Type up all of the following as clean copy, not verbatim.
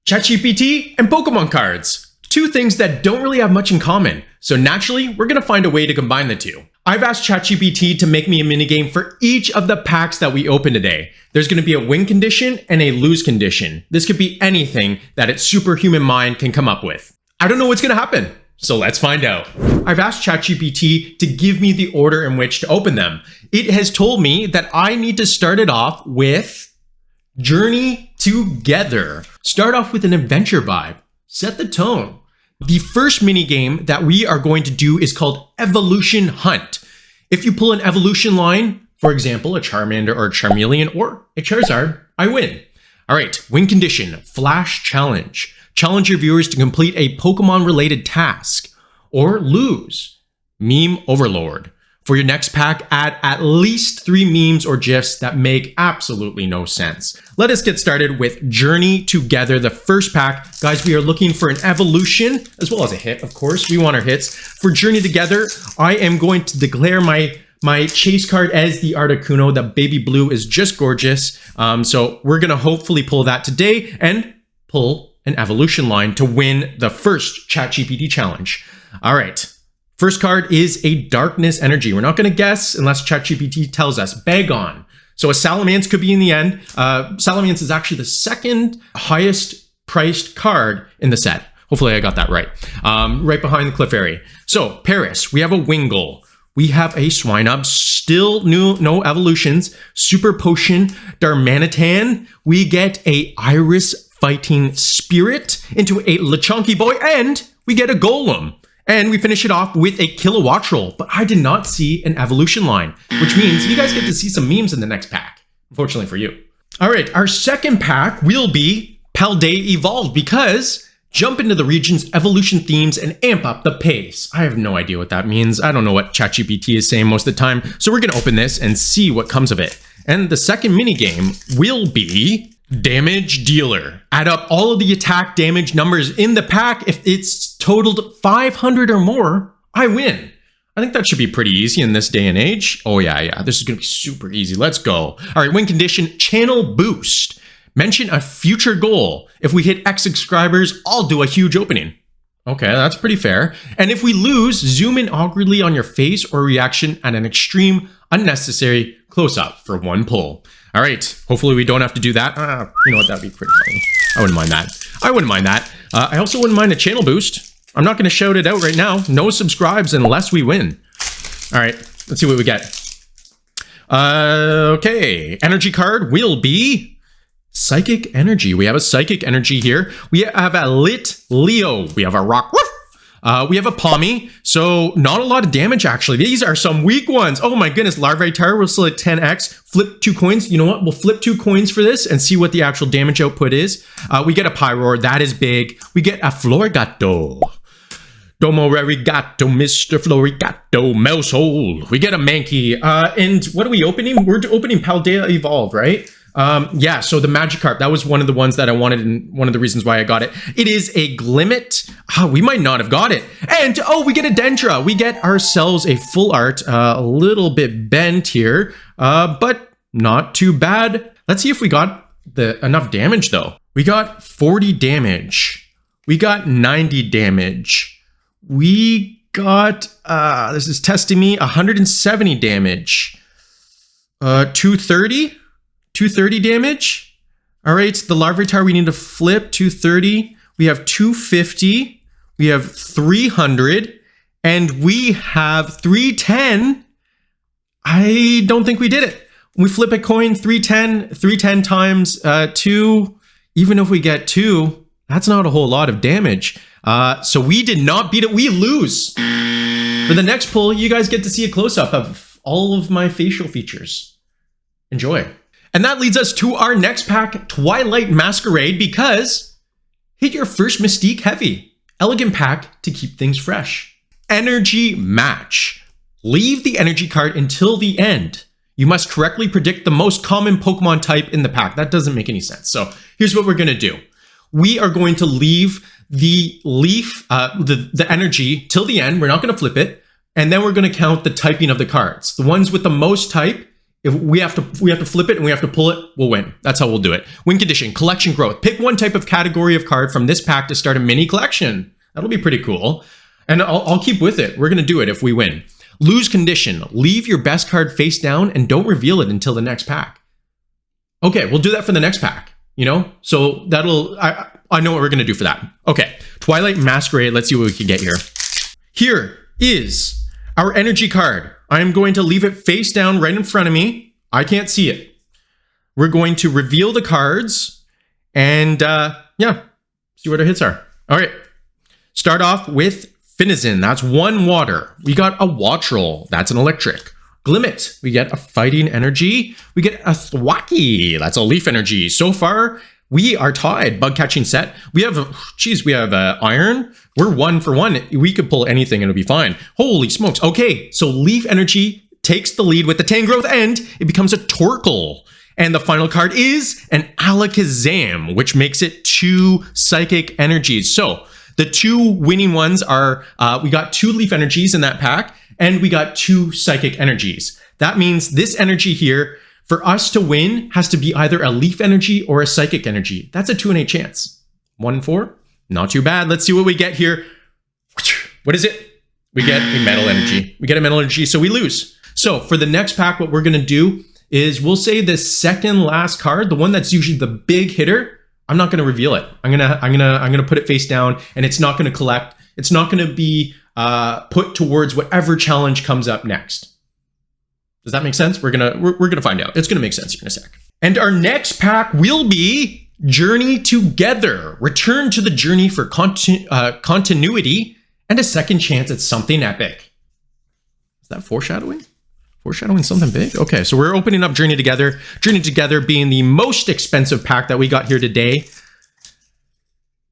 ChatGPT and Pokemon cards. Two things that don't really have much in common. So naturally, we're going to find a way to combine the two. I've asked ChatGPT to make me a minigame for each of the packs that we open today. There's going to be a win condition and a lose condition. This could be anything that its superhuman mind can come up with. I don't know what's going to happen, so let's find out. I've asked ChatGPT to give me the order in which to open them. It has told me that I need to start it off with Journey Together. Start off with an adventure vibe. Set the tone. The first mini game that we are going to do is called Evolution Hunt. If you pull an evolution line, for example, a Charmander or a Charmeleon or a Charizard, I win. All right, win condition, Flash Challenge. Challenge your viewers to complete a Pokemon-related task. Or lose, Meme Overlord. For your next pack, add at least 3 memes or GIFs that make absolutely no sense. Let us get started with Journey Together, the first pack. Guys, we are looking for an evolution, as well as a hit, of course. We want our hits. For Journey Together, I am going to declare my chase card as the Articuno. The baby blue is just gorgeous. So we're going to hopefully pull that today and pull an evolution line to win the first ChatGPT challenge. All right. First card is a Darkness Energy. We're not going to guess unless ChatGPT tells us. Bagon. So a Salamence could be in the end. Salamence is actually the second highest priced card in the set. Hopefully I got that right. Right behind the Clefairy. So Paris, we have a Wingull. We have a Swinub. Still no evolutions. Super Potion, Darmanitan. We get a Iris Fighting Spirit into a Lechonky Boy, and we get a Golem. And we finish it off with a Kilowattrel, but I did not see an evolution line, which means you guys get to see some memes in the next pack, unfortunately for you. All right, our second pack will be Paldea Evolved, because jump into the region's evolution themes and amp up the pace. I have no idea what that means. I don't know what ChatGPT is saying most of the time, so we're gonna open this and see what comes of it. And the second minigame will be Damage Dealer. Add up all of the attack damage numbers in the pack. If it's totaled 500 or more, I win. I think that should be pretty easy in this day and age. Oh yeah, this is gonna be super easy. Let's go. All right, win condition, Channel Boost. Mention a future goal. If we hit X subscribers, I'll do a huge opening. Okay, that's pretty fair. And if we lose, zoom in awkwardly on your face or reaction at an extreme, unnecessary close-up for one pull. All right, hopefully we don't have to do that. You know what, that'd be pretty funny. I wouldn't mind that. I wouldn't mind that. I also wouldn't mind a channel boost. I'm not gonna shout it out right now. No subscribes unless we win. All right, let's see what we get. Okay, energy card will be Psychic Energy. We have a Psychic Energy here. We have a Lit Leo. We have a Rock. We have a Pommy, so not a lot of damage actually. These are some weak ones. Oh my goodness, Larvitar, we're still at 10x. Flip 2 coins. You know what? We'll flip 2 coins for this and see what the actual damage output is. We get a Pyroar, that is big. We get a Florigato. Domo Rarigato, Mr. Florigato, Mousehole. We get a Mankey. And what are we opening? We're opening Paldea Evolved, right? Yeah, so the Magikarp, that was one of the ones that I wanted and one of the reasons why I got it. It is a Glimmet. We might not have got it. And, we get a Dendra. We get ourselves a full art, a little bit bent here, but not too bad. Let's see if we got enough damage, though. We got 40 damage. We got 90 damage. We got, this is testing me, 170 damage. 230? 230 damage. All right, the Larvitar we need to flip, 230. We have 250. We have 300. And we have 310. I don't think we did it. We flip a coin, 310 times 2. Even if we get 2, that's not a whole lot of damage. So we did not beat it. We lose. For the next pull, you guys get to see a close-up of all of my facial features. Enjoy. And that leads us to our next pack, Twilight Masquerade, because hit your first Mystique heavy. Elegant pack to keep things fresh. Energy Match. Leave the energy card until the end. You must correctly predict the most common Pokemon type in the pack. That doesn't make any sense. So here's what we're gonna do. We are going to leave the leaf, the energy till the end. We're not gonna flip it. And then we're gonna count the typing of the cards. The ones with the most type If we have to flip it and we have to pull it, we'll win. That's how we'll do it. Win condition, collection growth. Pick one type of category of card from this pack to start a mini collection. That'll be pretty cool. And I'll keep with it. We're going to do it if we win. Lose condition, leave your best card face down and don't reveal it until the next pack. Okay, we'll do that for the next pack, you know? So that'll, I know what we're going to do for that. Okay, Twilight Masquerade. Let's see what we can get here. Here is our energy card. I'm going to leave it face down right in front of me. I can't see it. We're going to reveal the cards and yeah, see what our hits are. All right, start off with Finizen. That's one water. We got a Wattrel. That's an electric. Glimmet. We get a fighting energy. We get a Thwackey. That's a leaf energy. So far, we are tied. Bug catching set. We have, we have iron. We're 1 for 1. We could pull anything and it'll be fine. Holy smokes. Okay, so leaf energy takes the lead with the Tangrowth and it becomes a Torkoal. And the final card is an Alakazam, which makes it 2 psychic energies. So the 2 winning ones are, we got 2 leaf energies in that pack and we got 2 psychic energies. That means this energy here, for us to win, has to be either a leaf energy or a psychic energy. That's a 2 in 8 chance. 1 in 4, not too bad. Let's see what we get here. What is it? We get a metal energy. We get a metal energy, so we lose. So for the next pack, what we're gonna do is we'll say the second last card, the one that's usually the big hitter, I'm not gonna reveal it. I'm gonna put it face down and it's not gonna collect. It's not gonna be put towards whatever challenge comes up next. Does that make sense? We're gonna find out. It's gonna make sense here in a sec. And our next pack will be Journey Together. Return to the journey for continuity and a second chance at something epic. Is that foreshadowing? Foreshadowing something big? Okay, so we're opening up Journey Together. Journey Together being the most expensive pack that we got here today.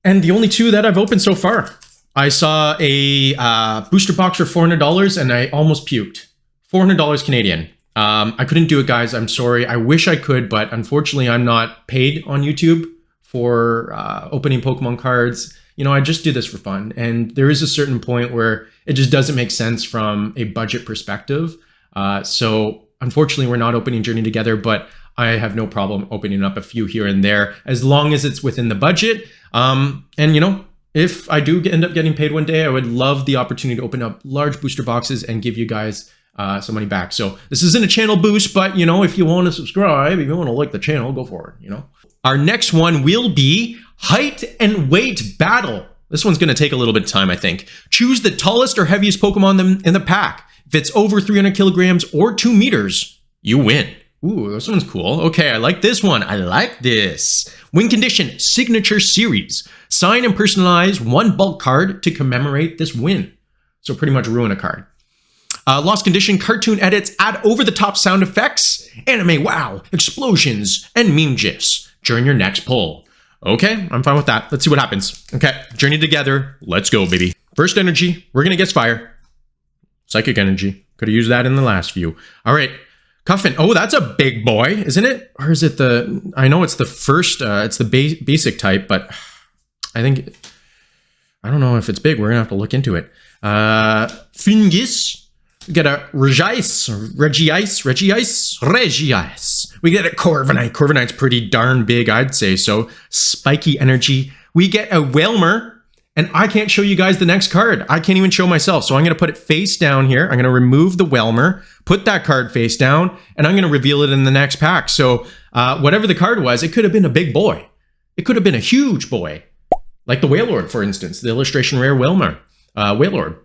And the only 2 that I've opened so far. I saw a booster box for $400 and I almost puked. $400 Canadian. I couldn't do it, guys. I'm sorry. I wish I could, but unfortunately, I'm not paid on YouTube for opening Pokemon cards. You know, I just do this for fun. And there is a certain point where it just doesn't make sense from a budget perspective. So unfortunately, we're not opening Journey Together, but I have no problem opening up a few here and there as long as it's within the budget. And, you know, if I do end up getting paid one day, I would love the opportunity to open up large booster boxes and give you guys some money back. So this isn't a channel boost, but you know, if you want to subscribe, if you want to like the channel, go for it, you know. Our next one will be height and weight battle. This one's going to take a little bit of time, I think. Choose the tallest or heaviest Pokemon in the pack. If it's over 300 kilograms or 2 meters, you win. Ooh, this one's cool. Okay, I like this one. I like this. Win condition, signature series. Sign and personalize 1 bulk card to commemorate this win. So pretty much ruin a card. Lost condition, cartoon edits, add over-the-top sound effects, anime wow, explosions, and meme gifs during your next pull. Okay, I'm fine with that. Let's see what happens. Okay, Journey Together. Let's go, baby. First energy, we're going to guess fire. Psychic energy. Could have used that in the last few. All right, Cuffin. Oh, that's a big boy, isn't it? Or is it the... I know it's the first... it's the basic type, but I think... I don't know if it's big. We're going to have to look into it. Fungis. We get a Regice. We get a Corviknight. Corviknight's pretty darn big, I'd say so. Spiky energy. We get a Wailmer. And I can't show you guys the next card. I can't even show myself. So I'm going to put it face down here. I'm going to remove the Wailmer, put that card face down, and I'm going to reveal it in the next pack. So whatever the card was, it could have been a big boy. It could have been a huge boy. Like the Wailord, for instance. The illustration rare Wailmer. Wailord.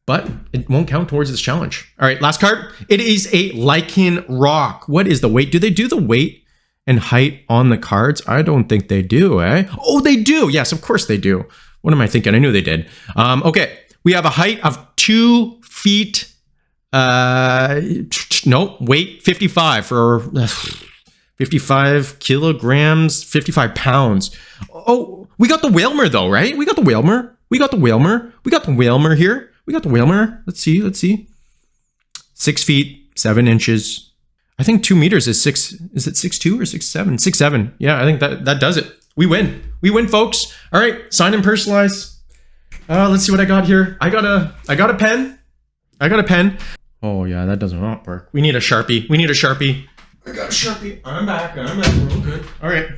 But it won't count towards this challenge. All right, last card. It is a Lichen Rock. What is the weight? Do they do the weight and height on the cards? I don't think they do, eh? Oh, they do. Yes, of course they do. What am I thinking? I knew they did. Okay, we have a height of 2 feet. No, weight 55 for 55 kilograms, 55 pounds. Oh, we got the Wailmer though, right? We got the Wailmer. We got the Wailmer. We got the Wailmer here. We got the Wailmer. Let's see. 6 feet, 7 inches. I think 2 meters is 6. Is it 6'2" or 6'7"? 6'7". Yeah, I think that does it. We win. We win, folks. All right, sign and personalize. Let's see what I got here. I got a pen. Oh yeah, that doesn't work. We need a Sharpie. We need a Sharpie. I got a Sharpie. I'm back. We're all good. All right.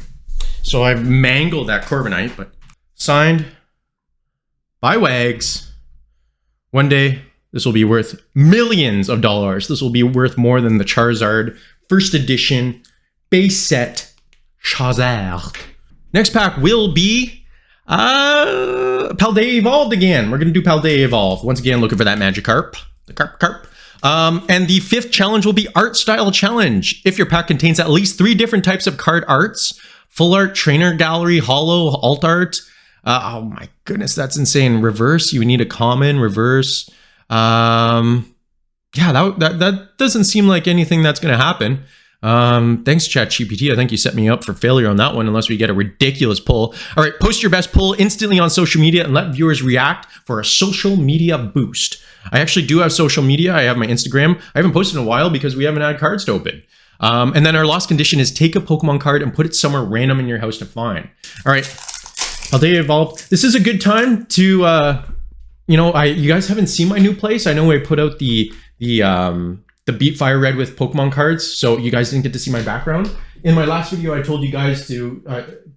So I've mangled that Corbinite, but signed by Wags. One day, this will be worth millions of dollars. This will be worth more than the Charizard first edition base set Charizard. Next pack will be Paldea Evolved again. We're going to do Paldea Evolved. Once again, looking for that Magikarp. The Carp. And the 5th challenge will be Art Style Challenge. If your pack contains at least 3 different types of card arts, full art, trainer gallery, holo, alt art. Oh my goodness, that's insane. Reverse, you need a common, reverse. Yeah, that doesn't seem like anything that's going to happen. Thanks, ChatGPT. I think you set me up for failure on that one unless we get a ridiculous pull. All right, post your best pull instantly on social media and let viewers react for a social media boost. I actually do have social media. I have my Instagram. I haven't posted in a while because we haven't had cards to open. And then our lost condition is take a Pokemon card and put it somewhere random in your house to find. All right, Paldea Evolved. This is a good time to, you guys haven't seen my new place. I know I put out the Beat Fire Red with Pokemon cards, so you guys didn't get to see my background. In my last video, I told you guys to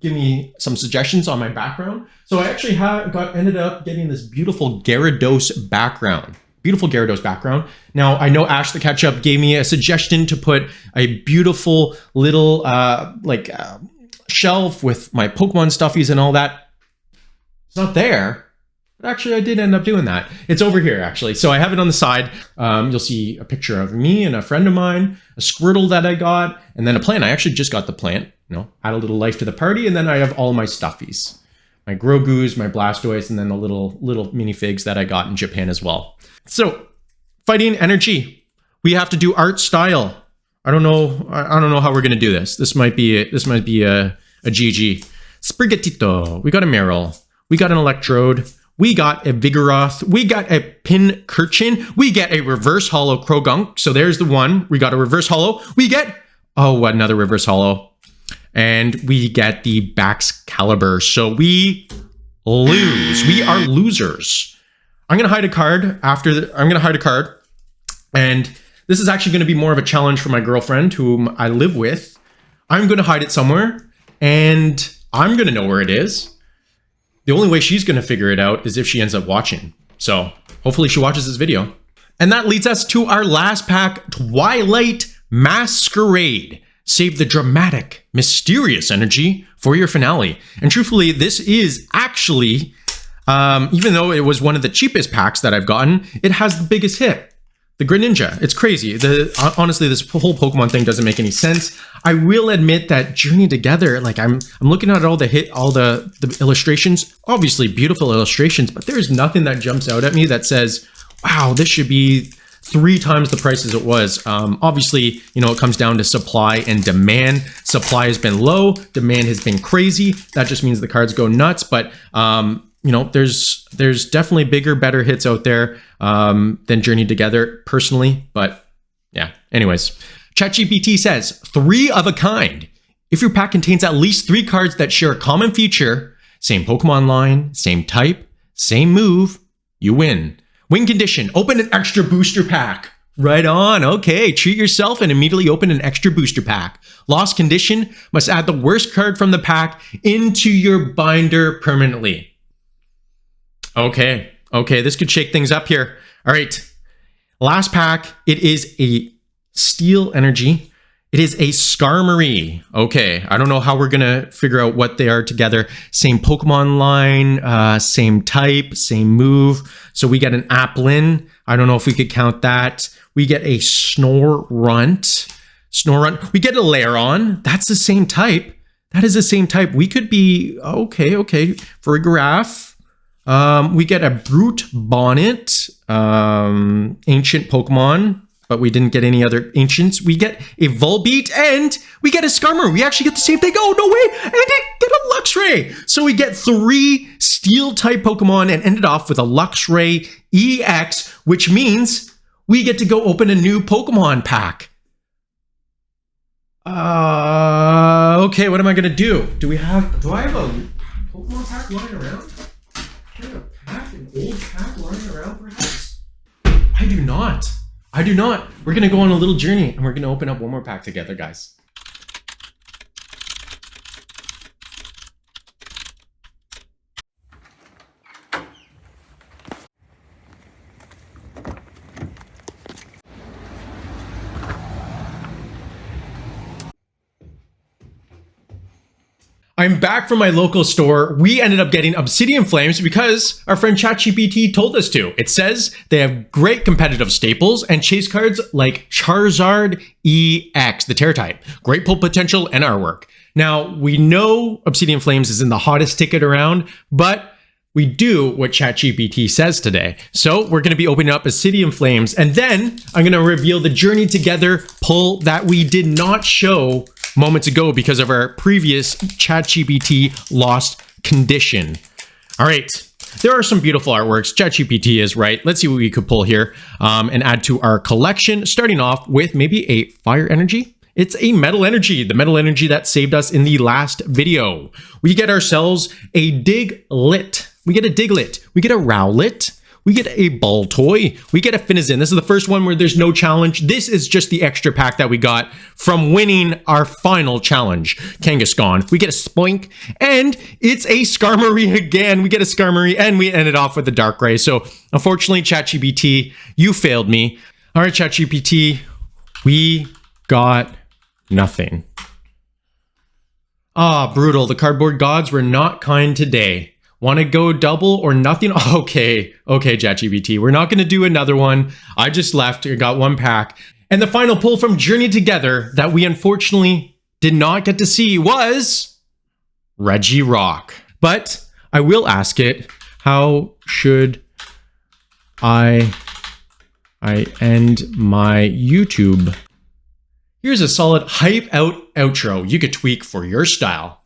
give me some suggestions on my background. So I actually ended up getting this beautiful Gyarados background. Beautiful Gyarados background. Now, I know Ash the Ketchup gave me a suggestion to put a beautiful little shelf with my Pokemon stuffies and all that. It's not there. Actually, I did end up doing that. It's over here, actually. So I have it on the side. You'll see a picture of me and a friend of mine, a Squirtle that I got, and then a plant. I actually just got the plant, add a little life to the party, and then I have all my stuffies. My Grogu's, my Blastoise, and then the little minifigs that I got in Japan as well. So, fighting energy. We have to do art style. I don't know how we're gonna do this. This might be a GG. Sprigatito. We got a Meryl. We got an Electrode. We got a Vigoroth. We got a Pincurchin. We get a reverse holo Krogunk. So there's the one. We got a reverse holo. We get, another reverse holo. And we get the Baxcalibur. So we lose. We are losers. I'm going to hide a card And this is actually going to be more of a challenge for my girlfriend whom I live with. I'm going to hide it somewhere. And I'm going to know where it is. The only way she's going to figure it out is if she ends up watching. So hopefully she watches this video. And that leads us to our last pack, Twilight Masquerade. Save the dramatic, mysterious energy for your finale. And truthfully, this is actually, even though it was one of the cheapest packs that I've gotten, it has the biggest hit. The Greninja. It's crazy. Honestly, this whole Pokemon thing doesn't make any sense. I will admit that Journey Together, I'm looking at all the illustrations, obviously beautiful illustrations, but there's nothing that jumps out at me that says, wow, this should be 3 times the price as it was. Obviously, it comes down to supply and demand. Supply has been low, demand has been crazy. That just means the cards go nuts, but there's definitely bigger, better hits out there than Journey Together, personally. But yeah, anyways. ChatGPT says, 3 of a kind. If your pack contains at least 3 cards that share a common feature, same Pokemon line, same type, same move, you win. Win condition, open an extra booster pack. Right on, okay, treat yourself and immediately open an extra booster pack. Lost condition, must add the worst card from the pack into your binder permanently. Okay, this could shake things up here. All right, last pack, it is a Steel Energy. It is a Skarmory. Okay, I don't know how we're gonna figure out what they are together. Same Pokemon line, same type, same move. So we get an Applin. I don't know if we could count that. We get a Snorunt. We get a Lairon. That's the same type. That is the same type. We could be, okay. Farigiraf. We get a Brute Bonnet. Ancient Pokemon, but we didn't get any other ancients. We get a Volbeat and we get a Skarmory. We actually get the same thing. Oh, no way. And I get a Luxray. So we get 3 steel type Pokemon and ended off with a Luxray EX, which means we get to go open a new Pokemon pack. Okay, what am I going to do? Do I have a Pokemon pack lying around? Do I have an old pack lying around perhaps? I do not. I do not. We're going to go on a little journey and we're going to open up one more pack together, guys. I'm back from my local store. We ended up getting Obsidian Flames because our friend ChatGPT told us to. It says they have great competitive staples and chase cards like Charizard EX, the Terra type. Great pull potential and artwork. Now, we know Obsidian Flames isn't the hottest ticket around, but we do what ChatGPT says today. So we're going to be opening up Obsidian Flames, and then I'm going to reveal the Journey Together pull that we did not show moments ago because of our previous ChatGPT lost condition. All right, there are some beautiful artworks. ChatGPT is right. Let's see what we could pull here and add to our collection, starting off with maybe a fire energy. It's a metal energy, the metal energy that saved us in the last video. We get ourselves a Diglett. We get a Diglett. We get a Rowlet. We get a Baltoy. We get a Finizen. This is the first one where there's no challenge. This is just the extra pack that we got from winning our final challenge. Kangaskhan. We get a Spoink. And it's a Skarmory again. We get a Skarmory and we ended off with a Darkrai. So unfortunately, ChatGPT, you failed me. All right, ChatGPT, we got nothing. Ah, brutal. The cardboard gods were not kind today. Want to go double or nothing? Okay, ChatGPT. We're not going to do another one. I just left. I got one pack. And the final pull from Journey Together that we unfortunately did not get to see was Regirock. But I will ask it, how should I end my YouTube? Here's a solid hype out outro you could tweak for your style.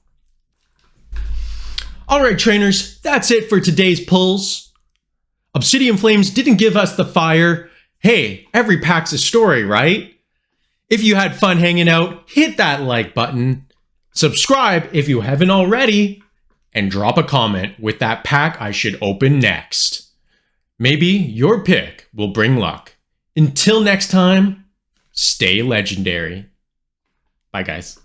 All right, trainers, that's it for today's pulls. Obsidian Flames didn't give us the fire. Hey, every pack's a story, right? If you had fun hanging out, hit that like button, subscribe if you haven't already, and drop a comment with that pack I should open next. Maybe your pick will bring luck. Until next time, stay legendary. Bye, guys.